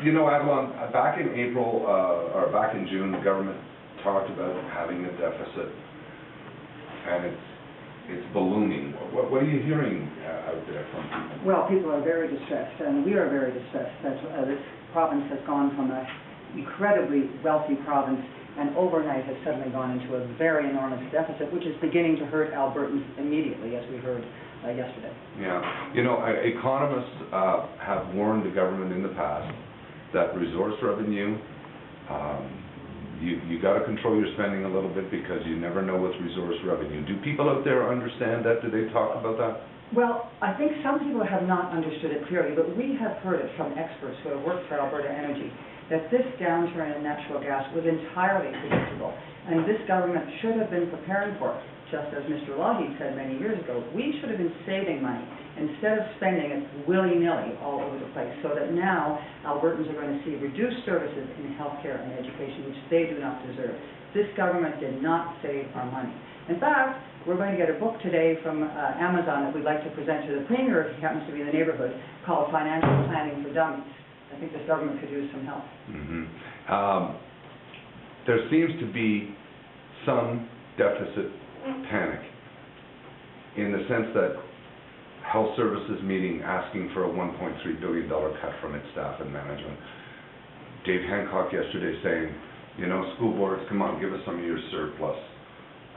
You know, Avalon, back in April, or back in June, the government talked about having a deficit, and it's ballooning. What are you hearing out there from people? Well, people are very distressed, and we are very distressed that this province has gone from an incredibly wealthy province and overnight has suddenly gone into a very enormous deficit, which is beginning to hurt Albertans immediately, as we heard yesterday. Yeah. You know, economists have warned the government in the past that resource revenue, you got to control your spending a little bit because you never know with resource revenue. Do people out there understand that? Do they talk about that? Well, I think some people have not understood it clearly, but we have heard it from experts who have worked for Alberta Energy that this downturn in natural gas was entirely predictable, and this government should have been preparing for it. Just as Mr. Lougheed said many years ago, we should have been saving money instead of spending it willy-nilly all over the place, so that now Albertans are going to see reduced services in healthcare and education, which they do not deserve. This government did not save our money. In fact, we're going to get a book today from Amazon that we'd like to present to the Premier, if he happens to be in the neighborhood, called Financial Planning for Dummies. I think this government could use some help. There seems to be some deficit panic in the sense that Health Services meeting asking for a $1.3 billion cut from its staff and management. Dave Hancock yesterday saying, you know, school boards, come on, give us some of your surplus.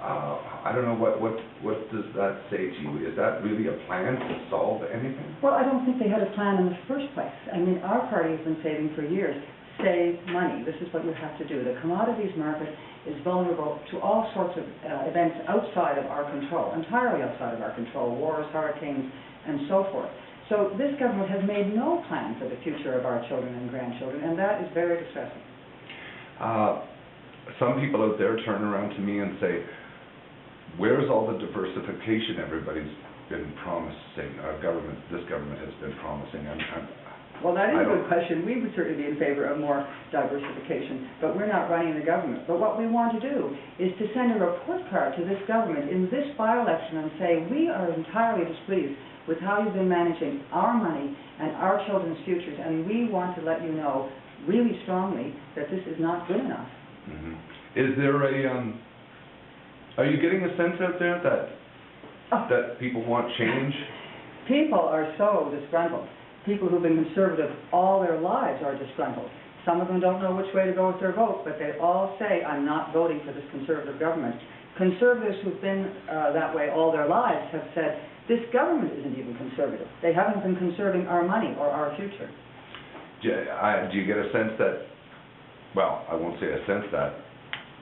I don't know, what does that say to you? Is that really a plan to solve anything? Well, I don't think they had a plan in the first place. I mean, our party has been saving for years. Save money. This is what you have to do. The commodities market is vulnerable to all sorts of events outside of our control, entirely outside of our control, wars, hurricanes, and so forth. So this government has made no plan for the future of our children and grandchildren, and that is very distressing. Some people out there turn around to me and say, where's all the diversification everybody's been promising? This government has been promising. Well, that is a good question. We would certainly be in favor of more diversification, but we're not running the government. But what we want to do is to send a report card to this government in this by-election and say, we are entirely displeased with how you've been managing our money and our children's futures, and we want to let you know really strongly that this is not good enough. Is there are you getting a sense out there that people want change? People are so disgruntled. People who've been conservative all their lives are disgruntled. Some of them don't know which way to go with their vote, but they all say, I'm not voting for this conservative government. Conservatives who've been that way all their lives have said, this government isn't even conservative. They haven't been conserving our money or our future. Do you get a sense that, well, I won't say a sense that,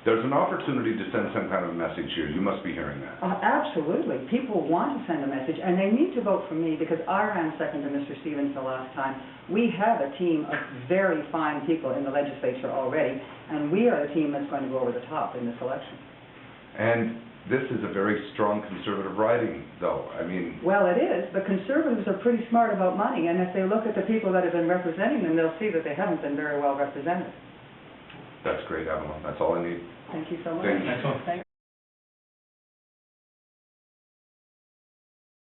there's an opportunity to send some kind of message here. You must be hearing that. Absolutely. People want to send a message, and they need to vote for me because I ran second to Mr. Stevens the last time. We have a team of very fine people in the legislature already, and we are the team that's going to go over the top in this election. And this is a very strong conservative riding, though. I mean... Well, it is, but conservatives are pretty smart about money, and if they look at the people that have been representing them, they'll see that they haven't been very well represented. That's great, Avalon. That's all I need. Thank you so much. Thanks.